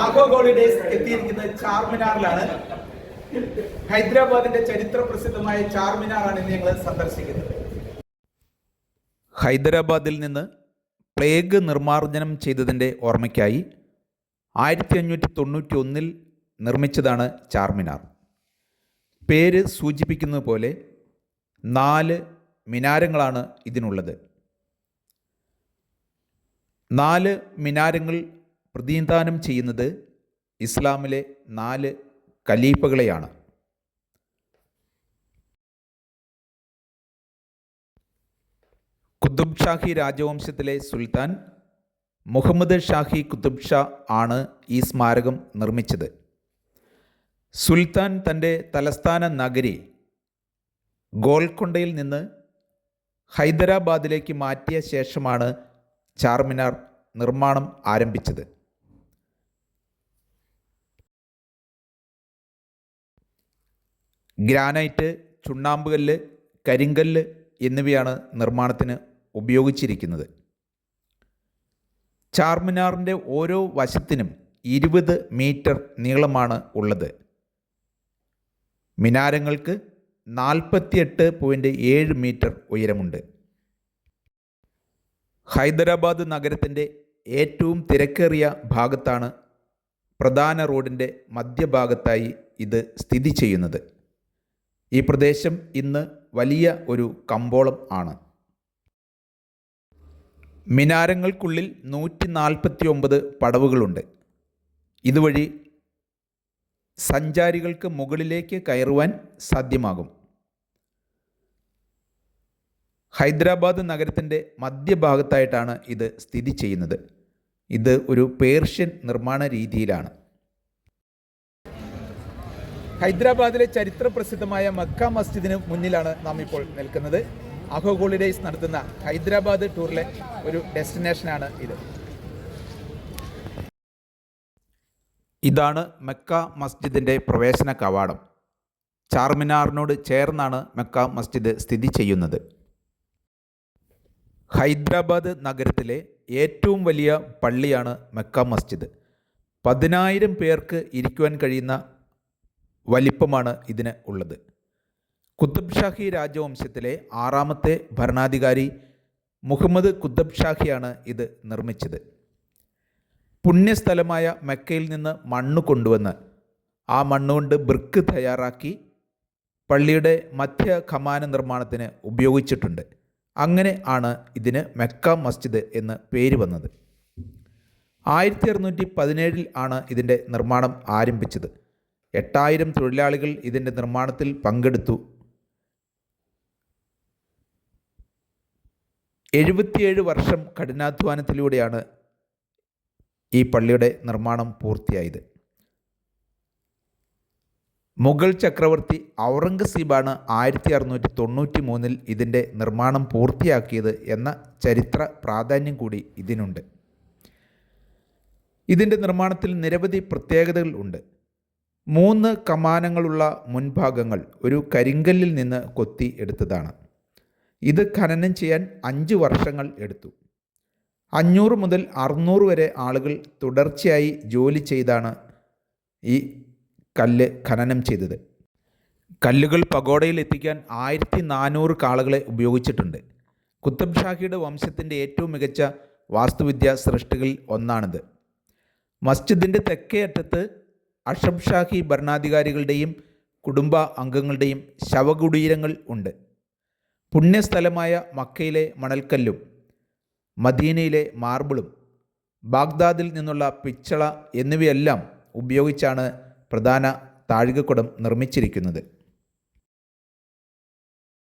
Ago holidays എത്തിയിരിക്കുന്നത് ചാർമിനാറിലാണ്. ഹൈദരാബാദിന്റെ ചരിത്ര പ്രസിദ്ധമായ ചാർമിനാറാണ് ഇന്ന് ഞങ്ങൾ സന്ദർശിക്കുന്നത്. ഹൈദരാബാദിൽ നിന്ന് പ്ലേഗ് നിർമ്മാർജ്ജനം ചെയ്തതിൻ്റെ ഓർമ്മയ്ക്കായി 1591 നിർമ്മിച്ചതാണ് ചാർമിനാർ. പേര് സൂചിപ്പിക്കുന്നത് പോലെ 4 മിനാരങ്ങളാണ് ഇതിനുള്ളത്. 4 മിനാരങ്ങൾ പ്രതിനിധാനം ചെയ്യുന്നത് ഇസ്ലാമിലെ 4 ഖലീഫകളെയാണ്. കുതുബ് ഷാഹി രാജവംശത്തിലെ സുൽത്താൻ മുഹമ്മദ് ഷാഹി കുതുബ് ഷാ ആണ് ഈ സ്മാരകം നിർമ്മിച്ചത്. സുൽത്താൻ തൻ്റെ തലസ്ഥാന നഗരി ഗോൽക്കൊണ്ടയിൽ നിന്ന് ഹൈദരാബാദിലേക്ക് മാറ്റിയ ശേഷമാണ് ചാർമിനാർ നിർമ്മാണം ആരംഭിച്ചത്. ഗ്രാനൈറ്റ്, ചുണ്ണാമ്പുകല്ല്, കരിങ്കല്ല് എന്നിവയാണ് നിർമ്മാണത്തിന് ഉപയോഗിച്ചിരിക്കുന്നത്. ചാർമിനാറിൻ്റെ ഓരോ വശത്തിനും 20 മീറ്റർ നീളമാണ് ഉള്ളത്. മിനാരങ്ങൾക്ക് 48.7 മീറ്റർ ഉയരമുണ്ട്. ഹൈദരാബാദ് നഗരത്തിൻ്റെ ഏറ്റവും തിരക്കേറിയ ഭാഗത്താണ് പ്രധാന റോഡിൻ്റെ മധ്യഭാഗത്തായി ഇത് സ്ഥിതി ചെയ്യുന്നത്. ഈ പ്രദേശം ഇന്ന് വലിയ ഒരു കമ്പോളം ആണ്. മിനാരങ്ങൾക്കുള്ളിൽ 149 പടവുകളുണ്ട്. ഇതുവഴി സഞ്ചാരികൾക്ക് മുകളിലേക്ക് കയറുവാൻ സാധ്യമാകും. ഹൈദരാബാദ് നഗരത്തിൻ്റെ മധ്യഭാഗത്തായിട്ടാണ് ഇത് സ്ഥിതി ചെയ്യുന്നത്. ഇത് ഒരു പേർഷ്യൻ നിർമ്മാണ രീതിയിലാണ്. ഹൈദരാബാദിലെ ചരിത്ര പ്രസിദ്ധമായ മക്ക മസ്ജിദിന് മുന്നിലാണ് നാം ഇപ്പോൾ നിൽക്കുന്നത്. ആഗോ ഹോളിഡേയ്സ് നടത്തുന്ന ഹൈദരാബാദ് ടൂറിലെ ഒരു ഡെസ്റ്റിനേഷനാണ് ഇത്. ഇതാണ് മക്ക മസ്ജിദിൻ്റെ പ്രവേശന കവാടം. ചാർമിനാറിനോട് ചേർന്നാണ് മക്ക മസ്ജിദ് സ്ഥിതി ചെയ്യുന്നത്. ഹൈദരാബാദ് നഗരത്തിലെ ഏറ്റവും വലിയ പള്ളിയാണ് മക്ക മസ്ജിദ്. 10,000 പേർക്ക് ഇരിക്കുവാൻ കഴിയുന്ന വലിപ്പമാണ് ഇതിന് ഉള്ളത്. കുതുബ് ഷാഹി രാജവംശത്തിലെ 6ാമത്തെ ഭരണാധികാരി മുഹമ്മദ് കുതുബ് ഷാഹിയാണ് ഇത് നിർമ്മിച്ചത്. പുണ്യസ്ഥലമായ മക്കയിൽ നിന്ന് മണ്ണ് കൊണ്ടുവന്ന് ആ മണ്ണുകൊണ്ട് ബ്രിക്ക് തയ്യാറാക്കി പള്ളിയുടെ മധ്യ കമാന നിർമ്മാണത്തിന് ഉപയോഗിച്ചിട്ടുണ്ട്. അങ്ങനെ ആണ് ഇതിന് മക്ക മസ്ജിദ് എന്ന് പേര് വന്നത്. 1617 ആണ് ഇതിൻ്റെ നിർമ്മാണം ആരംഭിച്ചത്. 8000 തൊഴിലാളികൾ ഇതിൻ്റെ നിർമ്മാണത്തിൽ പങ്കെടുത്തു. 77 വർഷം കഠിനാധ്വാനത്തിലൂടെയാണ് ഈ പള്ളിയുടെ നിർമ്മാണം പൂർത്തിയായത്. മുഗൾ ചക്രവർത്തി ഔറംഗസീബാണ് 1693 ഇതിൻ്റെ നിർമ്മാണം പൂർത്തിയാക്കിയത് എന്ന ചരിത്ര പ്രാധാന്യം കൂടി ഇതിനുണ്ട്. ഇതിൻ്റെ നിർമ്മാണത്തിൽ നിരവധി പ്രത്യേകതകൾ ഉണ്ട്. 3 കമാനങ്ങളുള്ള മുൻഭാഗങ്ങൾ ഒരു കരിങ്കല്ലിൽ നിന്ന് കൊത്തി എടുത്തതാണ്. ഇത് ഖനനം ചെയ്യാൻ 5 വർഷങ്ങൾ എടുത്തു. 500 മുതൽ 600 വരെ ആളുകൾ തുടർച്ചയായി ജോലി ചെയ്താണ് ഈ കല്ല് ഖനനം ചെയ്തത്. കല്ലുകൾ പഗോഡയിൽ എത്തിക്കാൻ 1400 കാളകളെ ഉപയോഗിച്ചിട്ടുണ്ട്. കുതുബ് ഷാഹിയുടെ വംശത്തിൻ്റെ ഏറ്റവും മികച്ച വാസ്തുവിദ്യാ സൃഷ്ടികളിൽ ഒന്നാണിത്. മസ്ജിദിൻ്റെ തെക്കേ അറ്റത്ത് അഷബ് ഷാഹി ഭരണാധികാരികളുടെയും കുടുംബ അംഗങ്ങളുടെയും ശവകുടീരങ്ങൾ ഉണ്ട്. പുണ്യസ്ഥലമായ മക്കയിലെ മണൽക്കല്ലും മദീനയിലെ മാർബിളും ബാഗ്ദാദിൽ നിന്നുള്ള പിച്ചള എന്നിവയെല്ലാം ഉപയോഗിച്ചാണ് പ്രധാന താഴികക്കുടം നിർമ്മിച്ചിരിക്കുന്നത്.